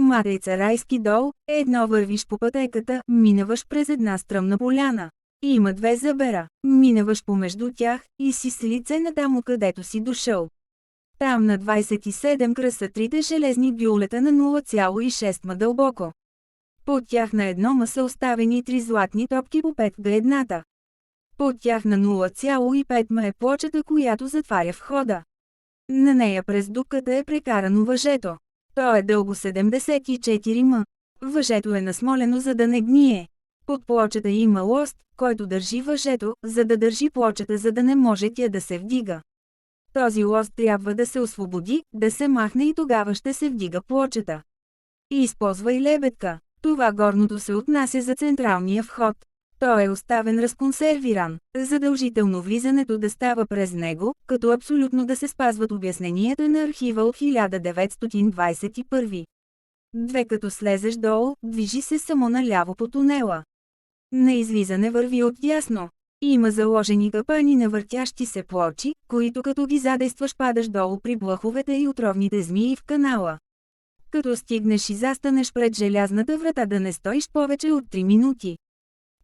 Матейца-Райски дол, едно вървиш по пътеката, минаваш през една стръмна поляна. Има две забера, минаваш помежду тях и си с лице на там, където си дошъл. Там на 27 кръса трите железни бюлета на 0,6 ма дълбоко. Под тях на едно ма са оставени три златни топки по 5 га едната. Под тях на 0,5 ма е плочата, която затваря входа. На нея през дупката е прекарано въжето. То е дълго 74 м. Въжето е насмолено, за да не гние. Под плочата има лост, който държи въжето, за да държи плочата, за да не може тя да се вдига. Този лост трябва да се освободи, да се махне и тогава ще се вдига плочата. И използвай лебедка. Това горното се отнася за централния вход. Той е оставен разконсервиран. Задължително влизането да става през него, като абсолютно да се спазват обясненията на архива от 1921. Две като слезеш долу, движи се само наляво по тунела. На излизане върви отдясно. Има заложени капани на въртящи се плочи, които като ги задействаш падаш долу при блъховете и отровните змии в канала. Като стигнеш и застанеш пред желязната врата, да не стоиш повече от 3 минути.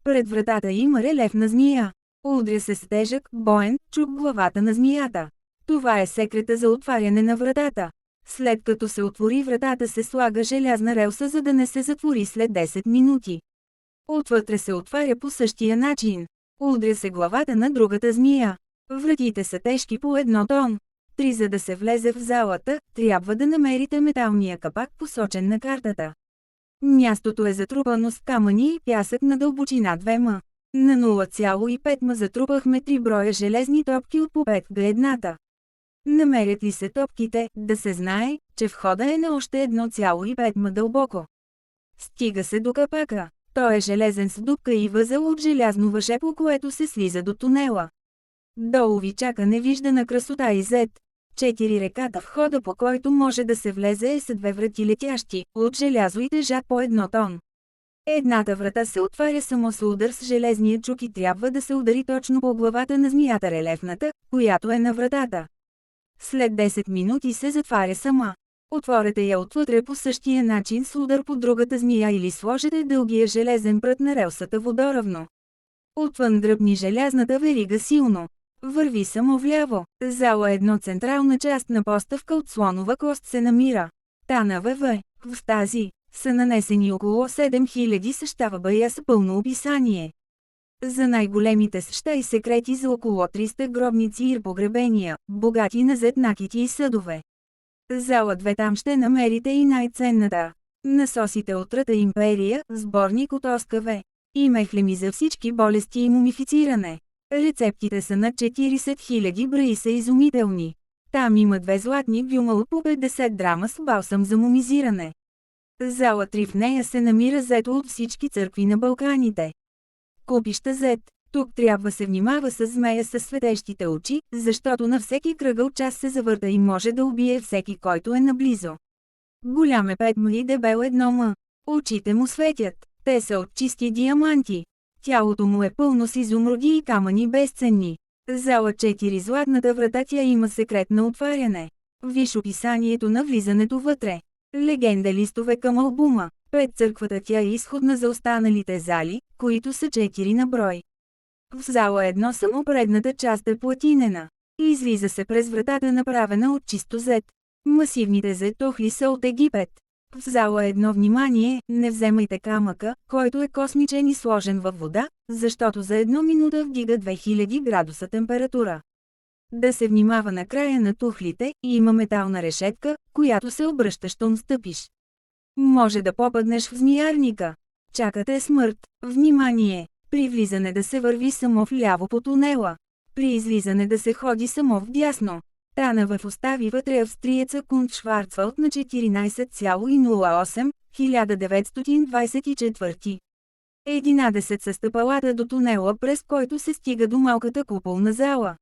Пред вратата има релефна змия. Удря се с тежък, боен чук главата на змията. Това е секрета за отваряне на вратата. След като се отвори вратата, се слага желязна релса, за да не се затвори след 10 минути. Отвътре се отваря по същия начин. Удря се главата на другата змия. Вратите са тежки по 1 тон. 3 За да се влезе в залата, трябва да намерите металния капак, посочен на картата. Мястото е затрупано с камъни и пясък на дълбочина 2 м. На 0,5 м затрупахме 3 броя железни топки от по 5 га едната. Намерят ли се топките, да се знае, че входа е на още 1,5 м дълбоко. Стига се до капака. Той е железен с дупка и възел от желязно въже, по което се слиза до тунела. Долу ви чака невиждана красота и зет. 4 реката, входа, по който може да се влезе, е с 2 врати летящи, от желязо и тежат по 1 тон. Едната врата се отваря само с удар с железния чук и трябва да се удари точно по главата на змията, релефната, която е на вратата. След 10 минути се затваря сама. Отворете я отвътре по същия начин с удар по другата змия или сложете дългия железен прът на релсата водоравно. Отвън дръпни желязната верига силно. Върви само вляво. Зала 1, централна част на поставка от слонова кост се намира. Та на ВВ. В тази са нанесени около 7000 същава бая с пълно описание. За най-големите съща и секрети за около 300 гробници и погребения, богати на зет накити и съдове. Зала 2, там ще намерите и най-ценната. Насосите от Трета империя, сборник от ОСКВ. И мехлеми за всички болести и мумифициране. Рецептите са над 40 000 брои и са изумителни. Там има 2 златни бюма от по 50 драма с балсам за мумизиране. Зала 3, в нея се намира зето от всички църкви на Балканите. Купища зет. Тук трябва се внимава с змея със светещите очи, защото на всеки кръгъл час се завърта и може да убие всеки, който е наблизо. Голям е 5 м и дебел 1 м. Очите му светят. Те са от чисти диаманти. Тялото му е пълно с изумруди и камъни безценни. Зала 4, златната врата, тя има секрет на отваряне. Виж описанието на влизането вътре. Легенда, листове към албума. Пред църквата тя е изходна за останалите зали, които са 4 на брой. В зала 1 само предната част е платинена. Излиза се през вратата, направена от чисто зет. Масивните зетохли са от Египет. В зала 1, внимание, не вземайте камъка, който е космичен и сложен във вода, защото за 1 минута вдига 2000 градуса температура. Да се внимава на края на тухлите, и има метална решетка, която се обръща, щом стъпиш. Може да попаднеш в змиярника. Чакате смърт. Внимание! При влизане да се върви само вляво по тунела. При излизане да се ходи само вдясно. Танъв остави вътре австриеца Кунт Шварцвалд на 14,08, 1924. 11 са стъпалата до тунела, през който се стига до малката куполна зала.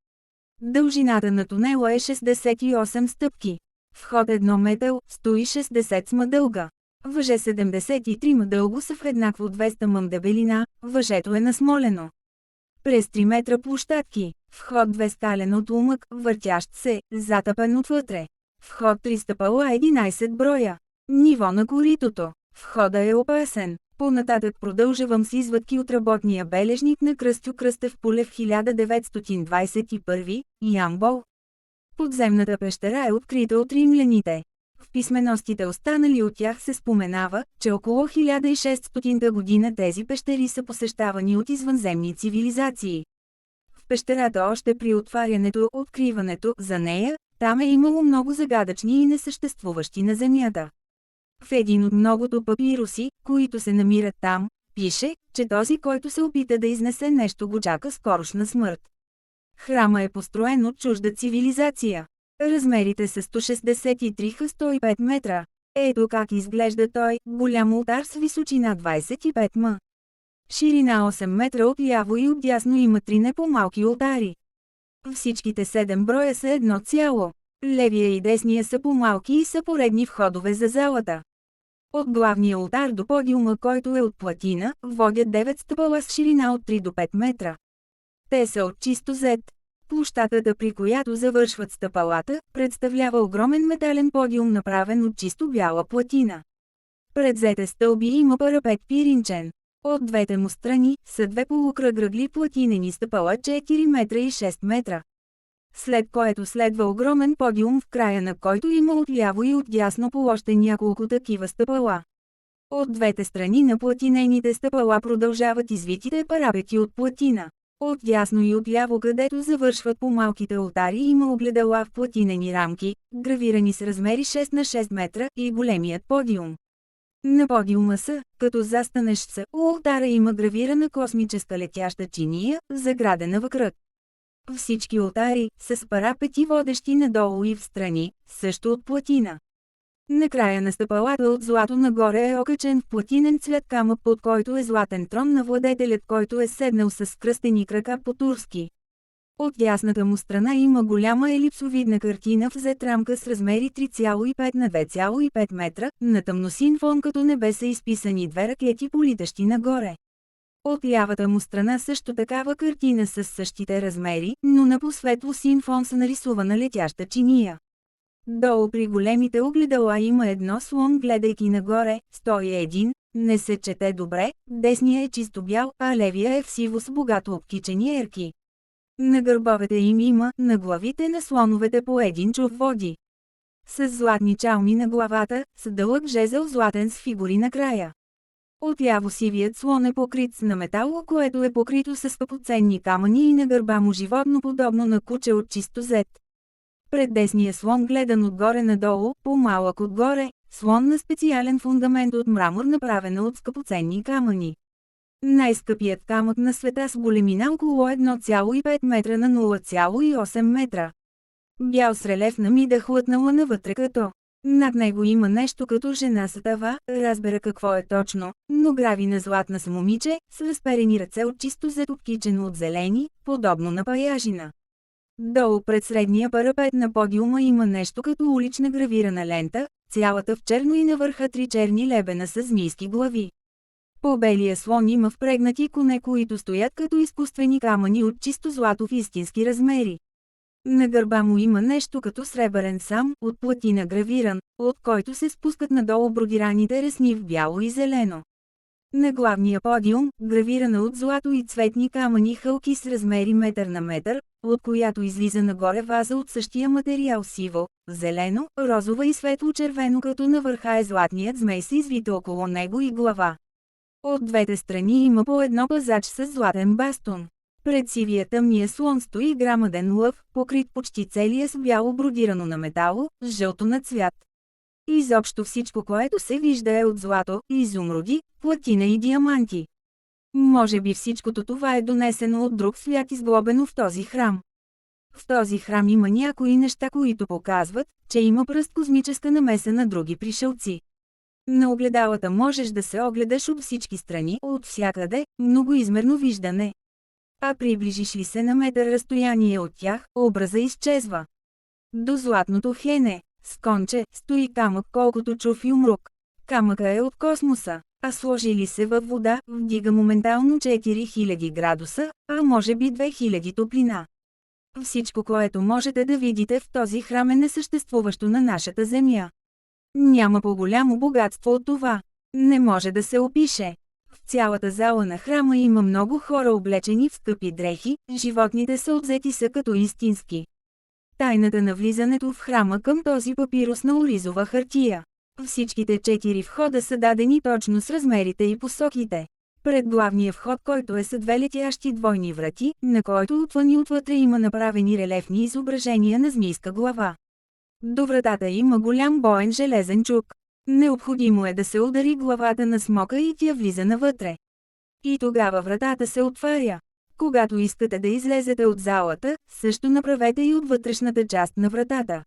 Дължината на тунела е 68 стъпки. Вход 1 метъл, 160 м дълга. Въже 73 м дълго са в еднакво 200 м дебелина, въжето е насмолено. През 3 метра площадки. Вход 2, скален от умък, въртящ се, затъпен отвътре. Вход 3, стъпала 11 броя. Ниво на коритото. Входа е опасен. Понататък продължавам с извадки от работния бележник на Кръстю Кръстев поле в 1921, Ямбол. Подземната пещера е открита от римляните. В писменостите останали от тях се споменава, че около 1600 година тези пещери са посещавани от извънземни цивилизации. В пещерата още при откриването за нея, там е имало много загадъчни и несъществуващи на Земята. В един от многото папируси, които се намират там, пише, че този, който се опита да изнесе нещо, го чака скорошна смърт. Храма е построен от чужда цивилизация. Размерите са 163-105 метра. Ето как изглежда той, голям олтар с височина 25 м. Ширина 8 метра отляво и отдясно има 3 не по-малки олтари. Всичките 7 броя са едно цяло. Левия и десния са по-малки и са поредни входове за залата. От главния олтар до подиума, който е от платина, водят 9 стъпала с ширина от 3 до 5 метра. Те са от чисто зет. Площадката, при която завършват стъпалата, представлява огромен метален подиум, направен от чисто бяла платина. Пред зете стълби има парапет пиринчен. От двете му страни са две полукръгли платинени стъпала 4 метра и 6 метра. След което следва огромен подиум, в края на който има отляво и отдясно по още няколко такива стъпала. От двете страни на платинените стъпала продължават извитите парапети от платина. Отдясно и отляво, където завършват по малките олтари, има огледала в платинени рамки, гравирани с размери 6 на 6 метра, и големият подиум. На подиума са, като застанеш са, у олтара има гравирана космическа летяща чиния, заградена в кръг. Всички олтари са с парапети, водещи надолу и встрани, също от платина. Накрая на стъпалата от злато нагоре е окачен в платинен цвят камък, под който е златен трон на владетелят, който е седнал с скръстени крака по-турски. От дясната му страна има голяма елипсовидна картина в зет рамка с размери 3,5 на 2,5 метра, на тъмносин фон като небе са изписани две ракети, политащи нагоре. От лявата му страна също такава картина с същите размери, но на по-светло син фон са нарисувана летяща чиния. Долу при големите огледала има едно слон, гледайки нагоре, стои един, не се чете добре, десния е чисто бял, а левия е в сиво с богато обкичени ерки. На гърбовете им има, на главите на слоновете по един чув води. С златни чалми на главата, с дълъг жезъл златен с фигури на края. Отляво сивият слон е покрит с на метало, което е покрито с скъпоценни камъни, и на гърба му животно, подобно на куче от чисто зет. Пред десния слон, гледан отгоре надолу, по-малък отгоре, слон на специален фундамент от мрамор, направена от скъпоценни камъни. Най-скъпият камък на света с големина около 1,5 метра на 0,8 метра. Бял с релеф на мида, хлътнала навътре като. Над него има нещо като жена с тава, разбера какво е точно, но гравина златна с момиче, с разперени ръце от чисто зет, обкичено от зелени, подобно на паяжина. Долу пред средния парапет на подиума има нещо като улична гравирана лента, цялата в черно, и на върха 3 черни лебена с змийски глави. По белия слон има впрегнати коне, които стоят като изкуствени камъни от чисто злато в истински размери. На гърба му има нещо като сребърен сам, от платина гравиран, от който се спускат надолу бродираните ресни в бяло и зелено. На главния подиум, гравирана от злато и цветни камъни хълки с размери метър на метър, от която излиза нагоре ваза от същия материал, сиво, зелено, розова и светло-червено, като на върха е златният змей с извита около него и глава. От двете страни има по едно пазач с златен бастун. Пред сивия тъмния слон стои грамаден лъв, покрит почти целия с бяло бродирано на метало, с жълто на цвят. Изобщо всичко, което се вижда, е от злато, изумруди, платина и диаманти. Може би всичкото това е донесено от друг свят, изглобено в този храм. В този храм има някои неща, които показват, че има пръст космическа намеса на други пришелци. На огледалата можеш да се огледаш от всички страни, от всякъде, многоизмерно виждане. А приближиш ли се на метър разстояние от тях, образа изчезва. До златното хене, с конче, стои камък колкото чув юмрук. Камъка е от космоса, а сложи ли се във вода, вдига моментално 4000 градуса, а може би 2000 топлина. Всичко, което можете да видите в този храм, е несъществуващо на нашата Земя. Няма по-голямо богатство от това. Не може да се опише. В цялата зала на храма има много хора облечени в скъпи дрехи, животните са отзети са като истински. Тайната на влизането в храма към този папирус на оризова хартия. Всичките 4 входа са дадени точно с размерите и посоките. Пред главния вход, който е с две летящи двойни врати, на който отвън и отвътре има направени релефни изображения на змийска глава. До вратата има голям боен железен чук. Необходимо е да се удари главата на смока и тя влиза навътре. И тогава вратата се отваря. Когато искате да излезете от залата, също направете и от вътрешната част на вратата.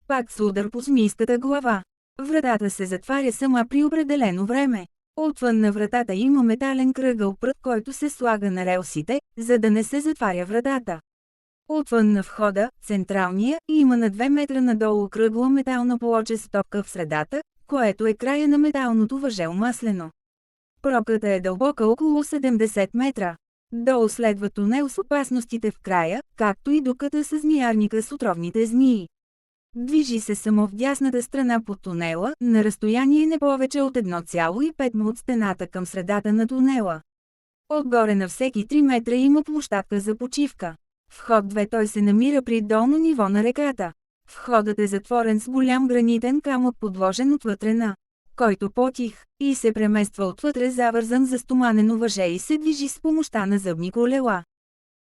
Пак с удар по змийската глава. Вратата се затваря сама при определено време. Отвън на вратата има метален кръгъл прът, който се слага на релсите, за да не се затваря вратата. Отвън на входа, централния, има на 2 метра надолу кръгла метална плоча с топка в средата, което е края на металното въжел маслено. Пробката е дълбока около 70 метра. Долу следва тунел с опасностите в края, както и дупката с змиярника с отровните змии. Движи се само в дясната страна под тунела, на разстояние не повече от 1,5 м от стената към средата на тунела. Отгоре на всеки 3 метра има площадка за почивка. Вход 2 той се намира при долно ниво на реката. Входът е затворен с голям гранитен камък подложен отвътре на, който потих, и се премества отвътре завързан за стоманено въже и се движи с помощта на зъбни колела.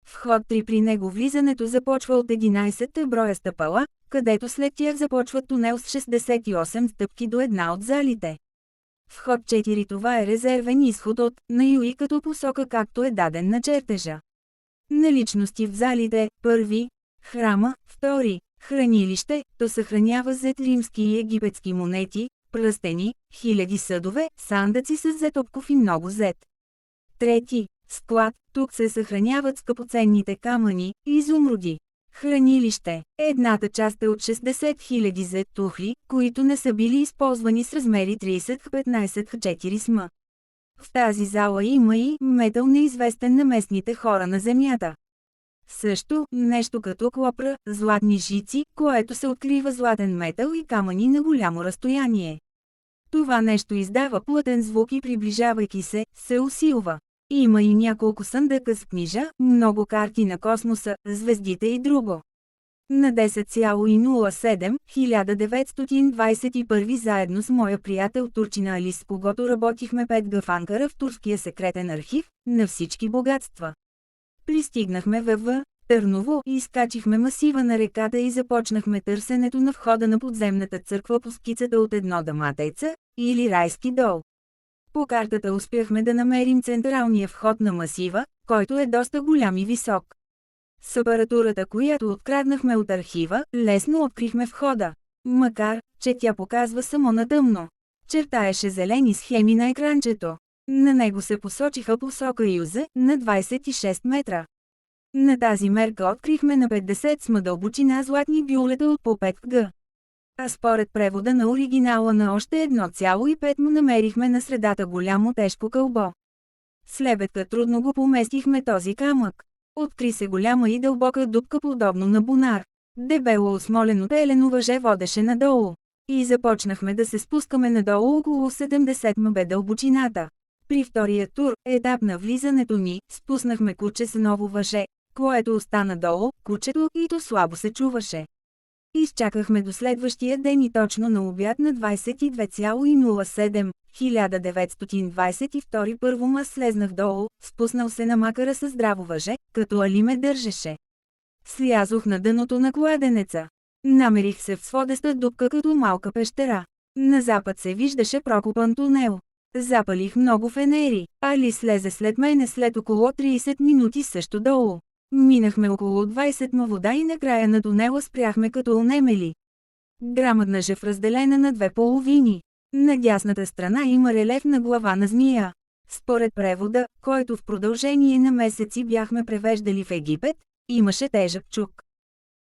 Вход 3 при него влизането започва от 11 броя стъпала, където след тях започва тунел с 68 стъпки до една от залите. Вход 4 това е резервен изход от на юг като посока както е даден на чертежа. Наличности в залите, първи, храма, втори, хранилище, то съхранява зет римски и египетски монети, пръстени, хиляди съдове, сандъци с зетопков и много зет. Трети, склад, тук се съхраняват скъпоценните камъни, изумруди. Хранилище, едната част е от 60 000 зет тухли, които не са били използвани с размери 30-15-4 см. В тази зала има и метал неизвестен на местните хора на земята. Също, нещо като клопра, златни жици, което се открива златен метал и камъни на голямо разстояние. Това нещо издава плътен звук и приближавайки се усилва. Има и няколко съндъка с книжа, много карти на космоса, звездите и друго. На 10,07, 1921 заедно с моя приятел турчина Алис, с когото работихме 5 в Анкара в турския секретен архив, на всички богатства. Пристигнахме в Търново и изкачихме масива на реката и започнахме търсенето на входа на подземната църква по скицата от едно даматеца, или райски дол. По картата успяхме да намерим централния вход на масива, който е доста голям и висок. С апаратурата, която откраднахме от архива, лесно открихме входа. Макар, че тя показва само на тъмно. Чертаеше зелени схеми на екранчето. На него се посочиха посока Юзе на 26 метра. На тази мерка открихме на 50 см дълбочина златни бюлета от по 5 г. А според превода на оригинала на още 1,5 м намерихме на средата голямо тежко кълбо. С лебедка трудно го поместихме този камък. Откри се голяма и дълбока дупка подобно на бунар. Дебело осмолено телено въже водеше надолу. И започнахме да се спускаме надолу около 70 м бе дълбочината. При втория тур, етап на влизането ни, спуснахме куче с ново въже, което остана долу, кучето, и то слабо се чуваше. Изчакахме до следващия ден и точно на обяд на 22,07, 1922 първо аз слезнах долу, спуснал се на макара със здраво въже, като Али ме държеше. Слязох на дъното на кладенеца. Намерих се в сводеста дупка като малка пещера. На запад се виждаше прокопан тунел. Запалих много фенери. Али слезе след мене след около 30 минути също долу. Минахме около 20 м вода и накрая на тунела спряхме като онемели. Грамадна жев разделена на две половини. На дясната страна има релеф на глава на змия. Според превода, който в продължение на месеци бяхме превеждали в Египет, имаше тежък чук.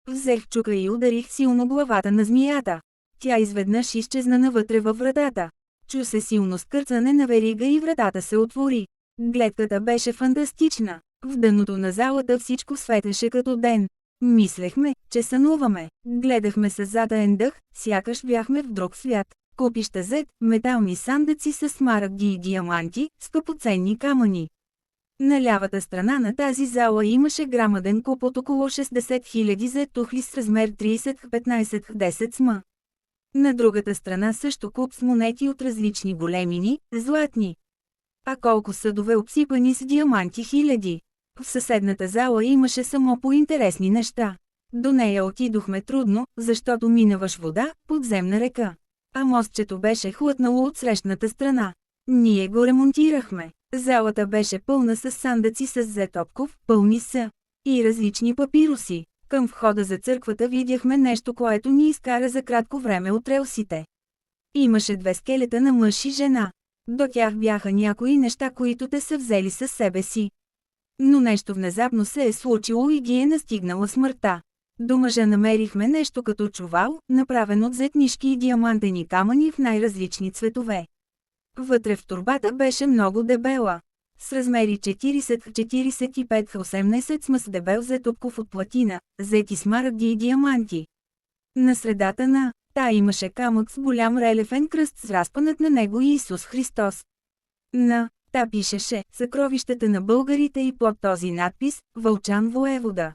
Взех чука и ударих силно главата на змията. Тя изведнъж изчезна навътре във вратата. Чу се силно скърцане на верига и вратата се отвори. Гледката беше фантастична. В дъното на залата всичко светеше като ден. Мислехме, че сънуваме. Гледахме със затаен дъх, сякаш бяхме в друг свят. Купища Z, метални сандъци с смарагди и диаманти, скъпоценни камъни. На лявата страна на тази зала имаше грамаден куп от около 60 000 Z тухли с размер 30-15-10 см. На другата страна също куп с монети от различни големини, златни. А колко съдове обсипани с диаманти хиляди. В съседната зала имаше само по-интересни неща. До нея отидохме трудно, защото минаваш вода, подземна река. А мостчето беше хлътнало от срещната страна. Ние го ремонтирахме. Залата беше пълна с сандъци с зетопков, пълни с и различни папироси. Към входа за църквата видяхме нещо, което ни изкара за кратко време от релсите. Имаше две скелета на мъж и жена. До тях бяха някои неща, които те са взели със себе си. Но нещо внезапно се е случило и ги е настигнала смъртта. До мъжа намерихме нещо като чувал, направен от зетнишки и диамантени камъни в най-различни цветове. Вътре в торбата беше много дебела. С размери 40-45-18 см с дебел зетопков от платина, зети смарагди и диаманти. На средата на та имаше камък с голям релефен кръст с разпънат на него Исус Христос. На та пишеше «Съкровищата на българите» и под този надпис «Вълчан воевода».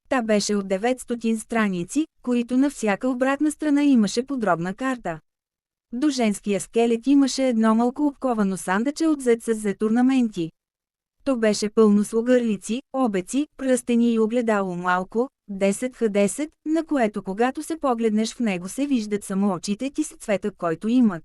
Та беше от 900 страници, които на всяка обратна страна имаше подробна карта. До женския скелет имаше едно малко обковано сандъче от зет с зет орнаменти. То беше пълно с огърлици, обеци, пръстени и огледало малко, 10х10, на което когато се погледнеш в него се виждат само очите ти с цвета, който имат.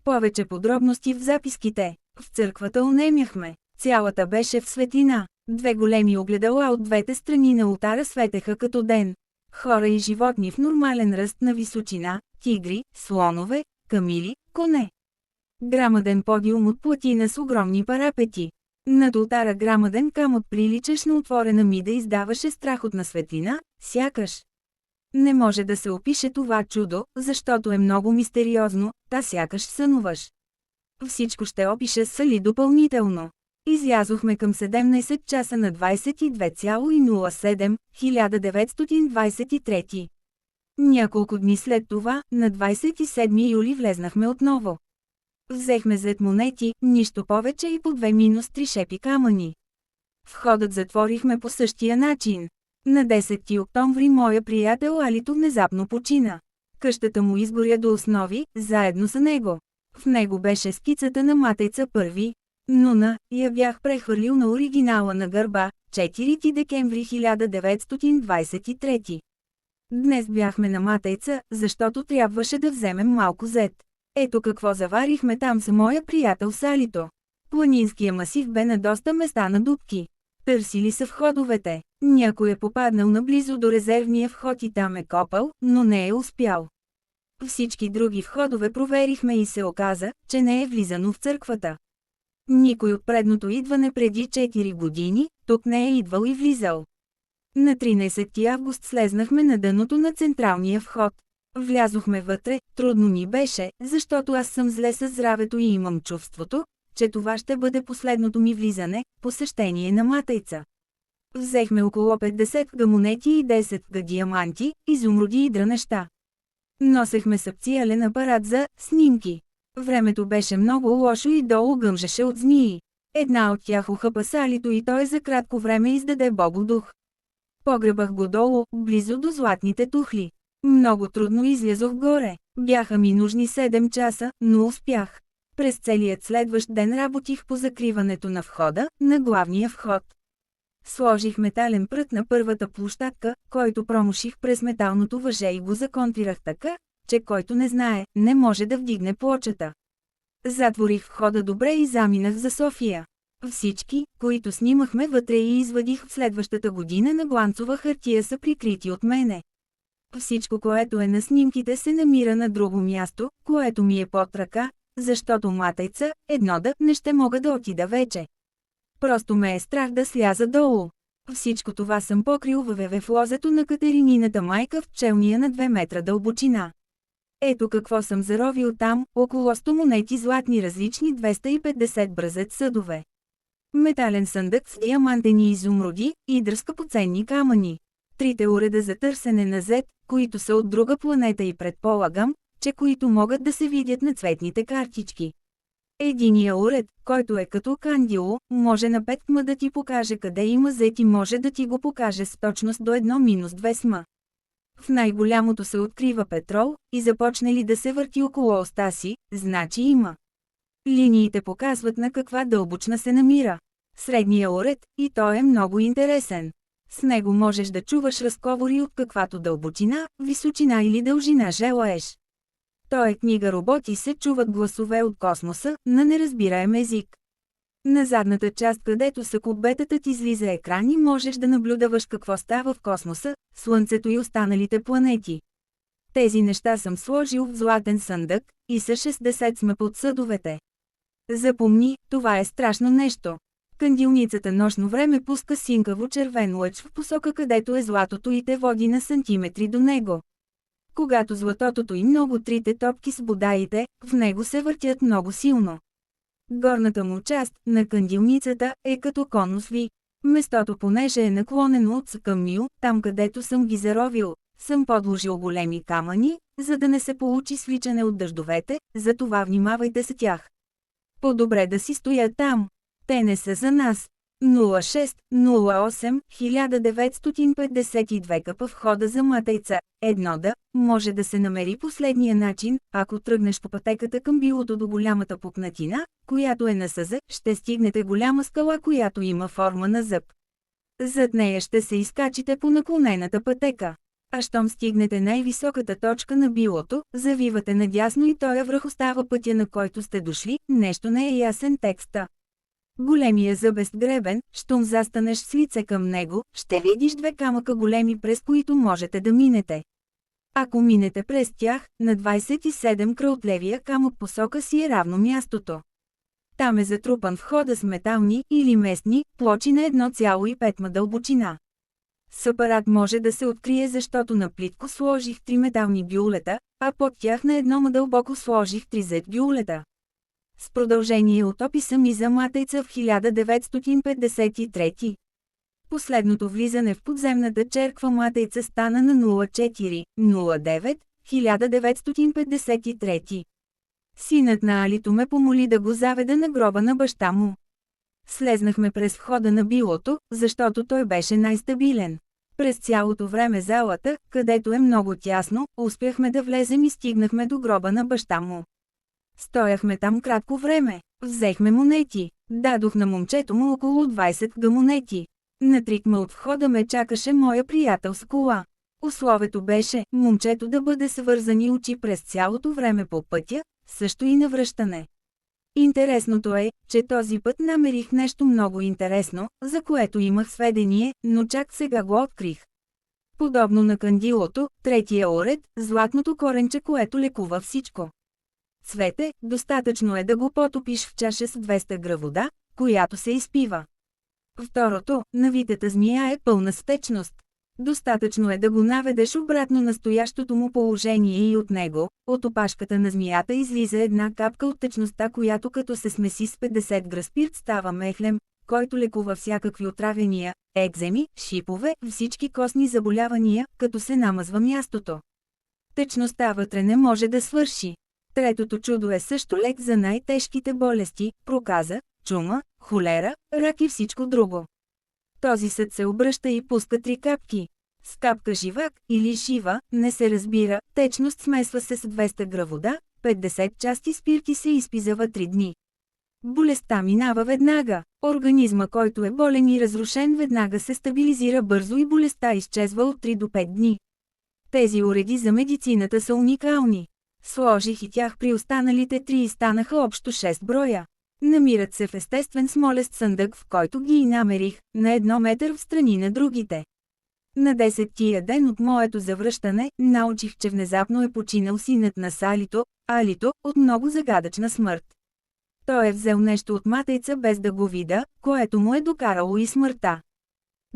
Повече подробности в записките. В църквата онемяхме. Цялата беше в светлина. Две големи огледала от двете страни на ултара светеха като ден. Хора и животни в нормален ръст на височина, тигри, слонове, камили, коне. Грамаден подиум от платина с огромни парапети. Над ултара грамаден камък приличаш на отворена мида издаваше страхотна светлина, сякаш. Не може да се опише това чудо, защото е много мистериозно, та сякаш сънуваш. Всичко ще опиша сали допълнително. Излязохме към 17 часа на 22,07, 1923. Няколко дни след това, на 27 юли влезнахме отново. Взехме зет монети, нищо повече и по 2-3 шепи камъни. Входът затворихме по същия начин. На 10 октомври моя приятел Алито внезапно почина. Къщата му изгоря до основи, заедно с него. В него беше скицата на Матейца първи. Нуна, я бях прехвърлил на оригинала на гърба, 4 декември 1923. Днес бяхме на Матейца, защото трябваше да вземем малко зет. Ето какво заварихме там с моя приятел Салито. Планинския масив бе на доста места на дупки. Търсили са входовете. Някой е попаднал наблизо до резервния вход и там е копал, но не е успял. Всички други входове проверихме и се оказа, че не е влизано в църквата. Никой от предното идване преди 4 години, тук не е идвал и влизал. На 13 август слезнахме на дъното на централния вход. Влязохме вътре, трудно ни беше, защото аз съм зле със здравето и имам чувството, че това ще бъде последното ми влизане, посещение на Матейца. Взехме около 50 монети и 10 диаманти, изумруди и неща. Носехме специален апарат за снимки. Времето беше много лошо и долу гъмжеше от змии. Една от тях ухъпа Салито и той за кратко време издаде богодух. Погребах го долу, близо до златните тухли. Много трудно излязох горе. Бяха ми нужни 7 часа, но успях. През целият следващ ден работих по закриването на входа, на главния вход. Сложих метален прът на първата площадка, който промуших през металното въже и го законтирах така, че който не знае, не може да вдигне плочата. Затворих входа добре и заминах за София. Всички, които снимахме вътре и извадих в следващата година на гланцова хартия са прикрити от мене. Всичко, което е на снимките се намира на друго място, което ми е под ръка, защото Матейца, не ще мога да отида вече. Просто ме е страх да сляза долу. Всичко това съм покрил в лозето на Катеринината майка в челния на 2 метра дълбочина. Ето какво съм заровил там, около 100 монети златни различни 250 бразет съдове. Метален съндък с диамантени изумруди и скъпоценни камъни. 3 уреда за търсене на зет, които са от друга планета и предполагам, че които могат да се видят на цветните картички. Единия уред, който е като кандило, може на 5 км да ти покаже къде има зет и може да ти го покаже с точност до 1-2 см. В най-голямото се открива петрол, и започне ли да се върти около оста си, значи има. Линиите показват на каква дълбочина се намира. Средния уред, и той е много интересен. С него можеш да чуваш разговори от каквато дълбочина, височина или дължина желаеш. Той е книга роботи се чуват гласове от космоса, на неразбираем език. На задната част, където са кубетата ти излиза екран и можеш да наблюдаваш какво става в космоса, Слънцето и останалите планети. Тези неща съм сложил в златен съндък, и са 60 сме под съдовете. Запомни, това е страшно нещо. Кандилницата нощно време пуска синкаво червен лъч в посока, където е златото и те води на сантиметри до него. Когато златото и много трите топки с бодаите, в него се въртят много силно. Горната му част, на кандилницата, е като конус V. Местото, понеже е наклонено от към мил, там където съм ги заровил, съм подложил големи камъни, за да не се получи свличане от дъждовете, затова внимавайте с тях. По-добре да си стоят там. Те не са за нас. 06-08-1952 къпа входа за Матейца. Едно да, може да се намери последния начин, ако тръгнеш по пътеката към билото до голямата пукнатина, която е на съза, ще стигнете голяма скала, която има форма на зъб. Зад нея ще се изкачите по наклонената пътека. А щом стигнете най-високата точка на билото, завивате надясно и тоя връх остава пътя, на който сте дошли, нещо не е ясен текста. Големия зъбест гребен, щом застанеш с лице към него, ще видиш две камъка големи, през които можете да минете. Ако минете през тях, на 27 кръг от левия камък посока си е равно мястото. Там е затрупан входа с метални или местни плочи на 1,5 м дълбочина. С апарат може да се открие, защото на плитко сложих 3 метални бюлета, а под тях на 1 м дълбоко сложих 3 зет бюлета. С продължение от описа ми за Матейца в 1953. Последното влизане в подземната черква Матейца стана на 04-09-1953. Синът на Алито ме помоли да го заведа на гроба на баща му. Слезнахме през входа на билото, защото той беше най-стабилен. През цялото време залата, където е много тясно, успяхме да влезем и стигнахме до гроба на баща му. Стояхме там кратко време. Взехме монети. Дадох на момчето му около 20 га монети. На трикма от входа ме чакаше моя приятел с кола. Условието беше момчето да бъде свързани очи през цялото време по пътя, също и на връщане. Интересното е, че този път намерих нещо много интересно, за което имах сведение, но чак сега го открих. Подобно на кандилото, третия уред, златното коренче, което лекува всичко. Цвете, достатъчно е да го потопиш в чаша с 200 г вода, която се изпива. Второто, навитата змия е пълна с течност. Достатъчно е да го наведеш обратно на стоящото му положение и от него, от опашката на змията излиза една капка от течността, която като се смеси с 50 г спирт става мехлем, който лекува всякакви отравяния, екземи, шипове, всички костни заболявания, като се намазва мястото. Течността вътре не може да свърши. Третото чудо е също лек за най-тежките болести, проказа, чума, холера, рак и всичко друго. Този съд се обръща и пуска 3 капки. С капка живак или шива, не се разбира, течност смесва се с 200 г вода, 50 части спирт и се изпизава 3 дни. Болестта минава веднага. Организма, който е болен и разрушен, веднага се стабилизира бързо и болестта изчезва от 3 до 5 дни. Тези уреди за медицината са уникални. Сложих и тях при останалите 3 и станаха общо 6 броя. Намират се в естествен смолест съндък, в който ги и намерих, на 1 метър в страни на другите. На 10-тия ден от моето завръщане, научих, че внезапно е починал синът на Салито, Алито, от много загадъчна смърт. Той е взел нещо от Матейца без да го видя, което му е докарало и смъртта.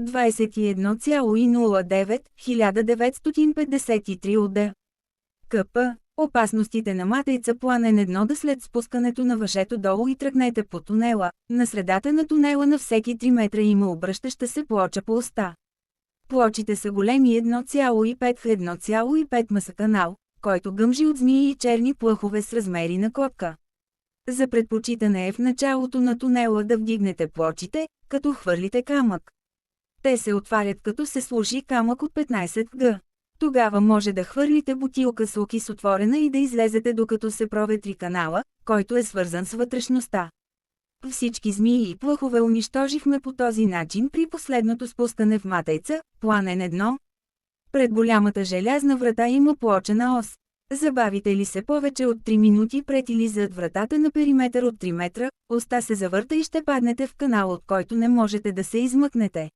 21,09-1953 от Д. КП. Опасностите на Матейца планен 1 да след спускането на въжето долу и тръгнете по тунела. На средата на тунела на всеки 3 метра има обръщаща се плоча по оста. Плочите са големи 1,5 х 1,5 м са канал, който гъмжи от змии и черни плъхове с размери на котка. За предпочитане е в началото на тунела да вдигнете плочите, като хвърлите камък. Те се отварят като се сложи камък от 15 г. Тогава може да хвърлите бутилка с окис отворена и да излезете докато се проветри канала, който е свързан с вътрешността. Всички змии и плъхове унищожихме по този начин при последното спускане в Матейца, Планен 1. Пред голямата желязна врата има плочена ос. Забавите ли се повече от 3 минути пред или зад вратата на периметър от 3 метра, оста се завърта и ще паднете в канал, от който не можете да се измъкнете.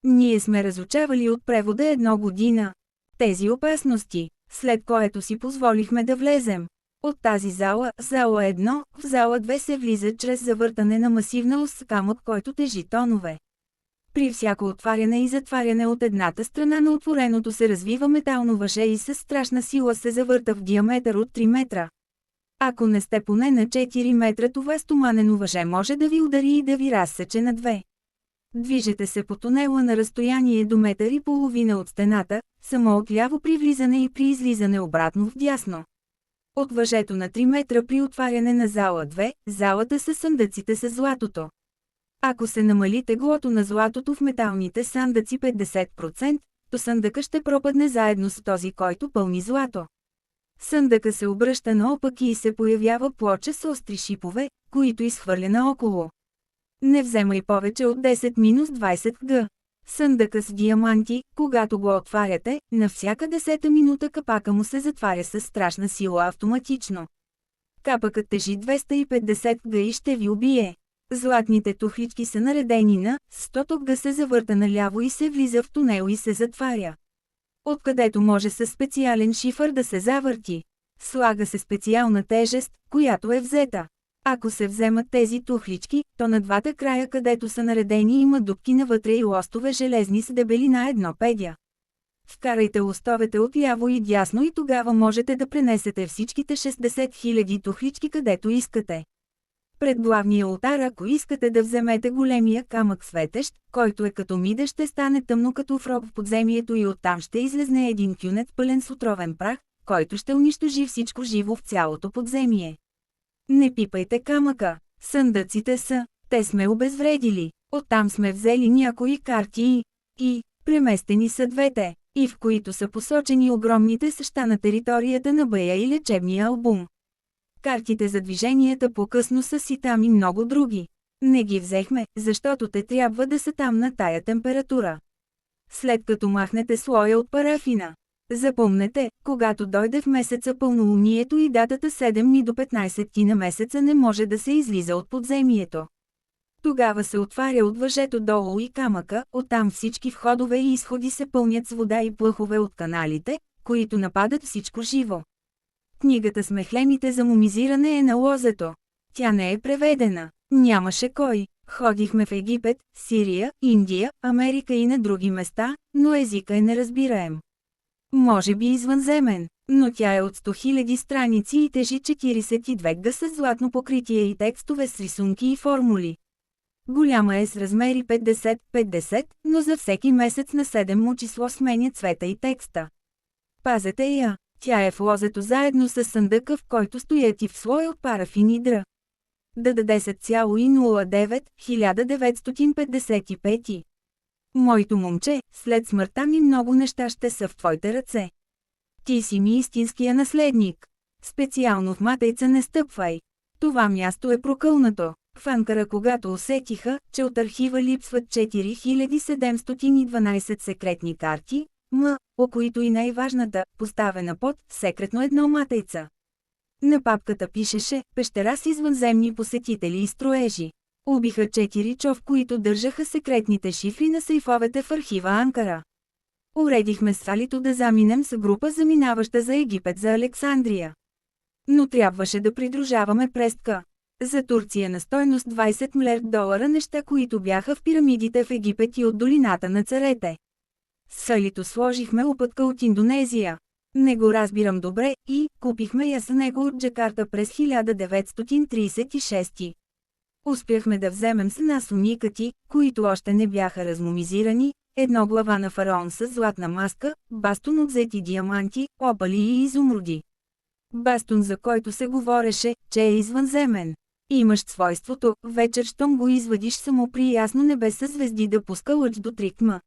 Ние сме разучавали от превода 1 година тези опасности, след което си позволихме да влезем. От тази зала 1, в зала 2 се влиза чрез завъртане на масивна ос с камък, който тежи тонове. При всяко отваряне и затваряне от едната страна на отвореното се развива метално въже и със страшна сила се завърта в диаметър от 3 метра. Ако не сте поне на 4 метра, това стоманено въже може да ви удари и да ви разсече на две. Движете се по тунела на разстояние до метър и половина от стената, само отляво при влизане и при излизане обратно вдясно. От въжето на 3 метра при отваряне на зала 2, залата с съндъците с златото. Ако се намали теглото на златото в металните сандъци 50%, то съндъка ще пропадне заедно с този, който пълни злато. Съндъка се обръща наопаки и се появява плоча с остри шипове, които изхвърля наоколо. Не вземай повече от 10-20 г. Съндъка с диаманти, когато го отваряте, на всяка 10-та минута капака му се затваря със страшна сила автоматично. Капакът тежи 250 г и ще ви убие. Златните тухлички са наредени на 100 г, се завърта наляво и се влиза в тунел и се затваря. Откъдето може със специален шифър да се завърти. Слага се специална тежест, която е взета. Ако се вземат тези тухлички, то на двата края, където са наредени, има дупки навътре и лостове железни с дебелина 1 педя. Вкарайте лостовете отляво и дясно и тогава можете да пренесете всичките 60 000 тухлички където искате. Пред главния олтар, ако искате да вземете големия камък светещ, който е като мида, ще стане тъмно като фрог в подземието и оттам ще излезне един кюнет пълен с отровен прах, който ще унищожи всичко живо в цялото подземие. Не пипайте камъка, съндъците са, те сме обезвредили, оттам сме взели някои карти и преместени са двете, и в които са посочени огромните съща на територията на бая и лечебния албум. Картите за движенията по-късно са си там и много други. Не ги взехме, защото те трябва да са там на тая температура. След като махнете слоя от парафина. Запомнете, когато дойде в месеца пълнолунието и датата 7 до 15 на месеца не може да се излиза от подземието. Тогава се отваря от въжето долу и камъка, оттам всички входове и изходи се пълнят с вода и плъхове от каналите, които нападат всичко живо. Книгата с мехлемите за мумизиране е на лозето. Тя не е преведена. Нямаше кой. Ходихме в Египет, Сирия, Индия, Америка и на други места, но езика е неразбираем. Може би извънземен, но тя е от 100 000 страници и тежи 42 г с златно покритие и текстове с рисунки и формули. Голяма е с размери 50-50, но за всеки месец на 7 му число сменя цвета и текста. Пазете я, тя е в лозето заедно с съндъка, в който стоят и в слой от парафин и дръ. ДД 10,09, 1955. Моето момче, след смъртта ми много неща ще са в твоите ръце. Ти си ми истинския наследник. Специално в Матейца не стъпвай. Това място е прокълнато. В Анкара, когато усетиха, че от архива липсват 4712 секретни карти, о които и най-важната, поставена под секретно едно Матейца. На папката пишеше пещера с извънземни посетители и строежи. Убиха 4 чов, които държаха секретните шифри на сейфовете в архива Анкара. Уредихме с Алито да заминем с група заминаваща за Египет за Александрия. Но трябваше да придружаваме престка. За Турция на стойност $20 милиарда неща, които бяха в пирамидите в Египет и от долината на царете. С Алито сложихме опътка от Индонезия. Не го разбирам добре и купихме я с него от Джакарта през 1936. Успяхме да вземем с нас уникати, които още не бяха размумизирани, Едно глава на фараон с златна маска, бастун от взети диаманти, опали и изумруди. Бастун, за който се говореше, че е извънземен. Имаш свойството, вечер щом го извадиш само при ясно небе със звезди да пуска лъч до трикма.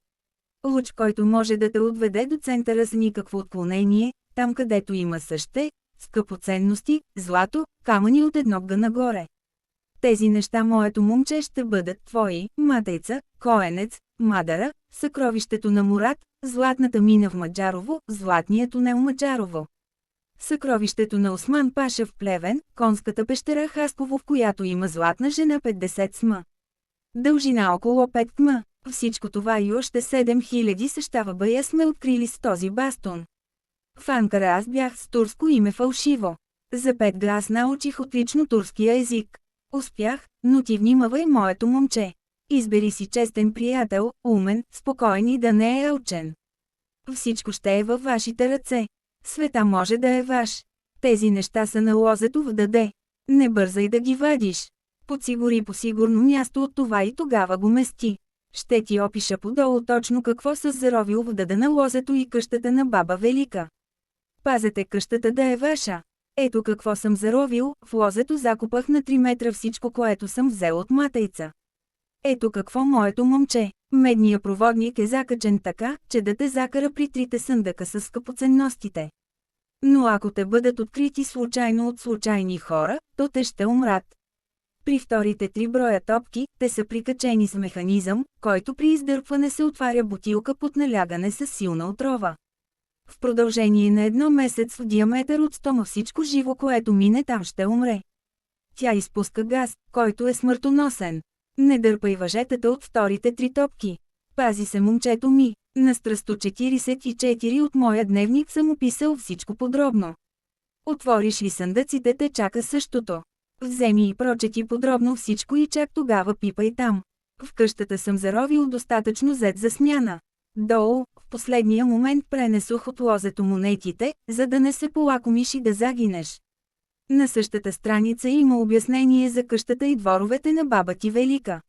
Луч, който може да те отведе до центъра с никакво отклонение, там където има съще, скъпоценности, злато, камъни от едно га нагоре. Тези неща, моето момче, ще бъдат твои: Матейца, Коенец, Мадара, съкровището на Мурат, златната мина в Маджарово, златният тунел Маджарово. Съкровището на Осман Паша в Плевен, конската пещера Хасково, в която има златна жена 50 см. Дължина около 5 км. Всичко това и още 7000 същава бая сме открили с този бастун. В Анкара аз бях с турско име фалшиво. За 5 глас научих отлично турския език. Успях, но ти внимавай, моето момче. Избери си честен приятел, умен, спокоен и да не е алчен. Всичко ще е във вашите ръце. Света може да е ваш. Тези неща са на лозето в даде. Не бързай да ги вадиш. Подсигури по сигурно място от това и тогава го мести. Ще ти опиша подолу точно какво съм заровил в дада на лозето и къщата на баба Велика. Пазете къщата да е ваша. Ето какво съм заровил: в лозето закопах на 3 метра всичко, което съм взел от матейца. Ето какво, моето момче. Медният проводник е закачен така, че да те закара при 3 съндъка с скъпоценностите. Но ако те бъдат открити случайно от случайни хора, то те ще умрат. При вторите 3 броя топки, те са прикачени с механизъм, който при издърпване се отваря бутилка под налягане с силна отрова. В продължение на 1 месец в диаметър от стома всичко живо, което мине там, ще умре. Тя изпуска газ, който е смъртоносен. Не дърпай въжетата от вторите 3 топки. Пази се, момчето ми. На страсто 44 от моя дневник съм описал всичко подробно. Отвориш ли съндъците, те чака същото. Вземи и прочети подробно всичко и чак тогава пипай там. В къщата съм заровил достатъчно зет за смяна. Долу, в последния момент пренесох от лозето монетите, за да не се полакомиш и да загинеш. На същата страница има обяснение за къщата и дворовете на баба ти Велика.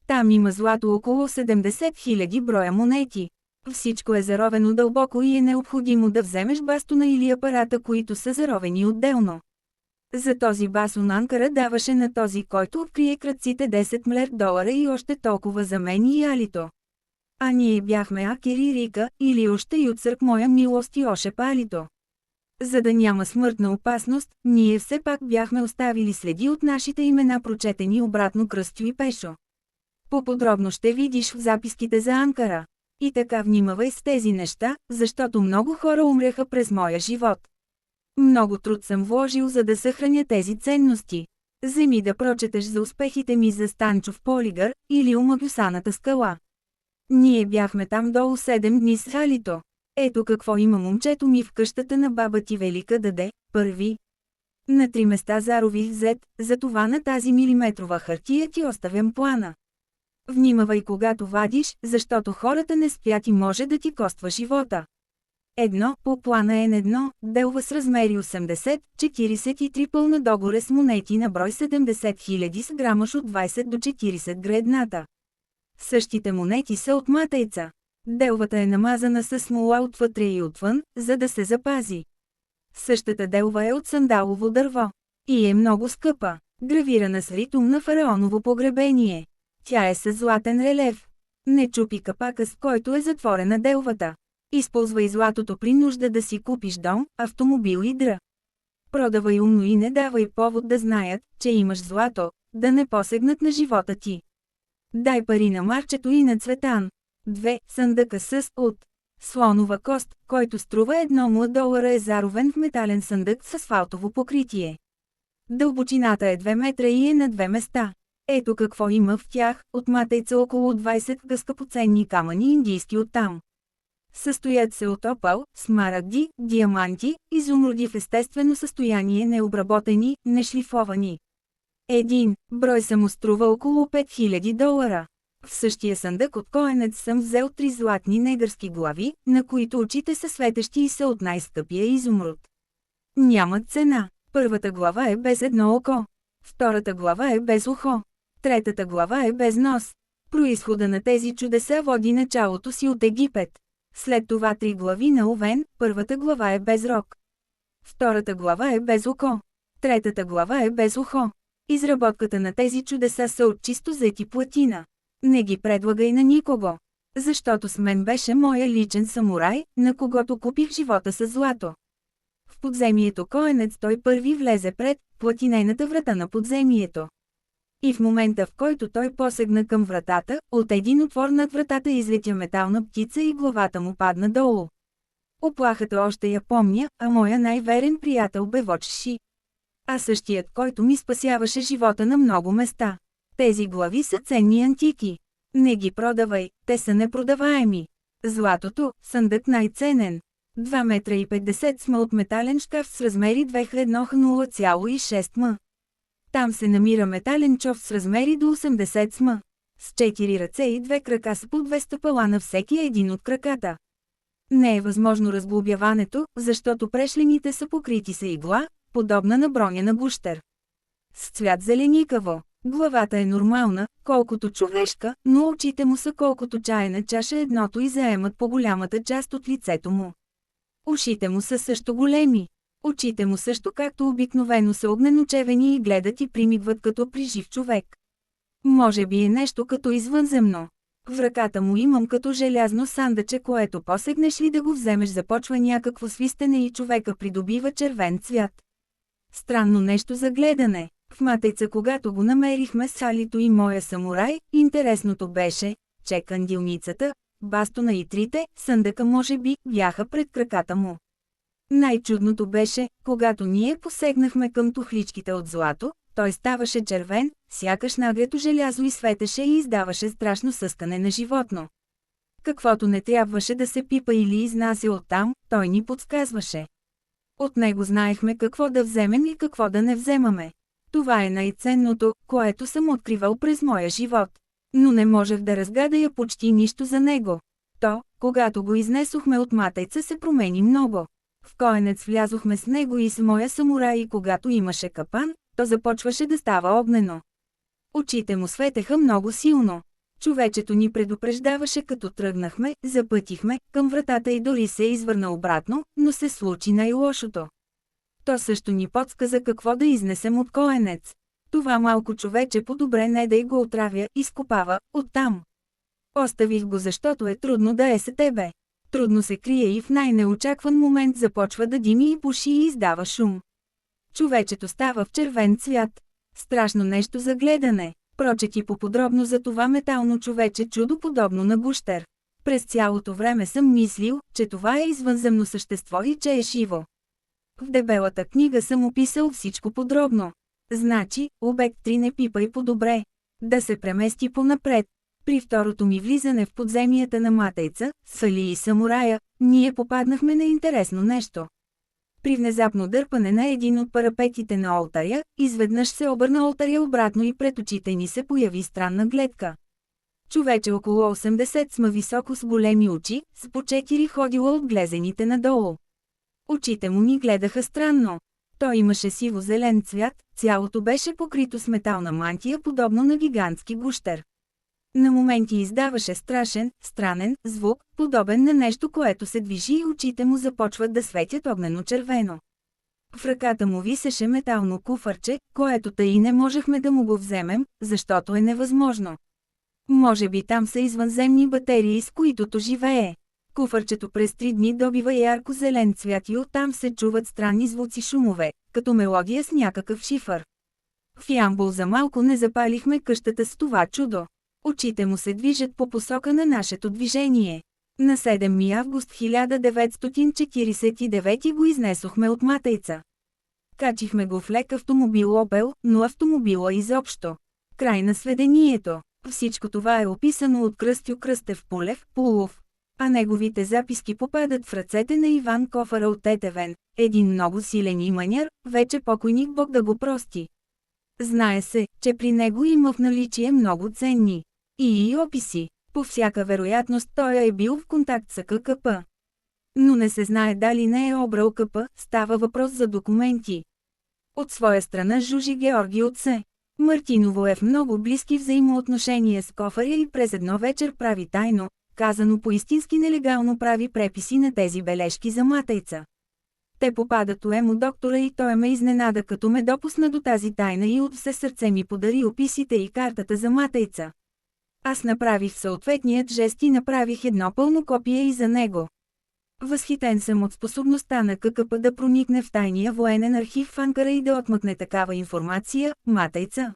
Там има злато около 70 000 броя монети. Всичко е заровено дълбоко и е необходимо да вземеш бастуна или апарата, които са заровени отделно. За този басун Анкара даваше на този, който открие крадците, $10 и още толкова за мен и Алито. А ние бяхме Акери Рика, или още Юцърк, моя милост, и Ошеп Алито. За да няма смъртна опасност, ние все пак бяхме оставили следи от нашите имена, прочетени обратно Кръстю и Пешо. По-подробно ще видиш в записките за Анкара. И така внимавай с тези неща, защото много хора умряха през моя живот. Много труд съм вложил, за да съхраня тези ценности. Вземи да прочетеш за успехите ми за Станчов полигър или Омагюсаната скала. Ние бяхме там долу 7 дни с Алито. Ето какво има момчето ми в къщата на баба ти Велика даде, първи. На 3 места зарових зет, затова на тази милиметрова хартия ти оставям плана. Внимавай когато вадиш, защото хората не спят и може да ти коства живота. Едно, по плана N1, делва с размери 80-43 пълна догоре с монети на брой 70 000 с грамаж от 20 до 40 гредната. Същите монети са от матейца. Делвата е намазана с смола отвътре и отвън, за да се запази. Същата делва е от сандалово дърво. И е много скъпа, гравирана с ритум на фараоново погребение. Тя е с златен релеф. Не чупи капака, с който е затворена делвата. Използвай златото при нужда да си купиш дом, автомобил и дра. Продавай умно и не давай повод да знаят, че имаш злато, да не посегнат на живота ти. Дай пари на Марчето и на Цветан. 2. Съндъка с от слонова кост, който струва $1 е заровен в метален съндък с асфалтово покритие. Дълбочината е 2 метра и е на 2 места. Ето какво има в тях: от матейца около 20 скъпоценни камъни индийски оттам. Състоят се от опал, смарагди, диаманти, изумруди в естествено състояние, необработени, нешлифовани. Един брой само струва около $5000. В същия съндък от Коенец съм взел 3 златни негърски глави, на които очите са светещи и са от най-скъпия изумруд. Нямат цена. Първата глава е без едно око. Втората глава е без ухо. Третата глава е без нос. Произхода на тези чудеса води началото си от Египет. След това 3 глави на Овен, първата глава е без рог. Втората глава е без око. Третата глава е без ухо. Изработката на тези чудеса са от чисто зети платина. Не ги предлагай на никого. Защото с мен беше моя личен самурай, на когото купих живота с злато. В подземието коенец той първи влезе пред платинената врата на подземието. И в момента, в който той посегна към вратата, от един отвор над вратата излетя метална птица и главата му падна долу. Оплахата още я помня, а моя най-верен приятел бе Воч Ши. А същият, който ми спасяваше живота на много места. Тези глави са ценни антики. Не ги продавай, те са непродаваеми. Златото, съндък най-ценен. 2 метра и 50 см от метален шкаф с размери 2,0,6 м. Там се намира метален чоф с размери до 80 см. С 4 ръце и 2 крака с по 2 стъпала на всеки един от краката. Не е възможно разглобяването, защото прешлените са покрити с игла, подобна на броня на гущер. С цвят зеленикаво. Главата е нормална, колкото човешка, но очите му са колкото чайна чаша едното и заемат по голямата част от лицето му. Ушите му са също големи. Очите му също както обикновено са огненочевени и гледат и примигват като при жив човек. Може би е нещо като извънземно. В ръката му имам като желязно сандъче, което посегнеш ли да го вземеш започва някакво свистене и човека придобива червен цвят. Странно нещо за гледане. В Матеца, когато го намерихме с Алито и моя самурай, интересното беше, че кандилницата, бастона и 3 съндъка може би бяха пред краката му. Най-чудното беше, когато ние посегнахме към тухличките от злато, той ставаше червен, сякаш нагрето желязо и светеше и издаваше страшно съскане на животно. Каквото не трябваше да се пипа или изнася оттам, той ни подсказваше. От него знаехме какво да вземем и какво да не вземаме. Това е най-ценното, което съм откривал през моя живот. Но не можех да разгадая почти нищо за него. То, когато го изнесохме от Матеца, се промени много. В коенец влязохме с него и с моя самурай и когато имаше капан, то започваше да става огнено. Очите му светеха много силно. Човечето ни предупреждаваше като тръгнахме, запътихме към вратата и дори се извърна обратно, но се случи най-лошото. То също ни подсказа какво да изнесем от коенец. Това малко човече по-добре не да й го отравя, изкопава, оттам. Оставих го, защото е трудно да е с тебе. Трудно се крие и в най-неочакван момент започва да дими и пуши и издава шум. Човечето става в червен цвят. Страшно нещо за гледане. Прочети по-подробно за това метално човече, чудо подобно на гущер. През цялото време съм мислил, че това е извънземно същество и че е живо. В дебелата книга съм описал всичко подробно. Значи, обект 3 не пипай по-добре. Да се премести понапред. При второто ми влизане в подземията на Матеца, с Али и самурая, ние попаднахме на интересно нещо. При внезапно дърпане на един от парапетите на олтаря, изведнъж се обърна олтаря обратно и пред очите ни се появи странна гледка. Човече около 80 см високо с големи очи, с по 4 ходила от глезените надолу. Очите му ни гледаха странно. Той имаше сиво-зелен цвят, цялото беше покрито с метална мантия, подобно на гигантски гущер. На моменти издаваше страшен, странен звук, подобен на нещо, което се движи и очите му започват да светят огнено-червено. В ръката му висеше метално куфарче, което тъй не можехме да му го вземем, защото е невъзможно. Може би там са извънземни батерии, с които то живее. Куфарчето през 3 дни добива ярко-зелен цвят и оттам се чуват странни звуци шумове, като мелодия с някакъв шифър. В Ямбол за малко не запалихме къщата с това чудо. Очите му се движат по посока на нашето движение. На 7 август 1949 го изнесохме от Матеца. Качихме го в лек автомобил Opel, но автомобила изобщо. Край на сведението. Всичко това е описано от Кръстю Кръстев Полев, а неговите записки попадат в ръцете на Иван Кофара от Тетевен, един много силен иманяр, вече покойник, Бог да го прости. Знае се, че при него има в наличие много ценни и описи. По всяка вероятност той е бил в контакт с ККП. Но не се знае дали не е обрал КП, става въпрос за документи. От своя страна Жужи Георги от С. Мартиново е в много близки взаимоотношения с Кофаря и през едно вечер прави тайно, казано по-истински нелегално прави преписи на тези бележки за Матейца. Те попадат у емо доктора и той ме изненада като ме допусна до тази тайна и от все сърце ми подари описите и картата за Матейца. Аз направих съответният жест и направих едно пълно копие и за него. Възхитен съм от способността на ККП да проникне в тайния военен архив в Анкара и да отмъкне такава информация, Матейца.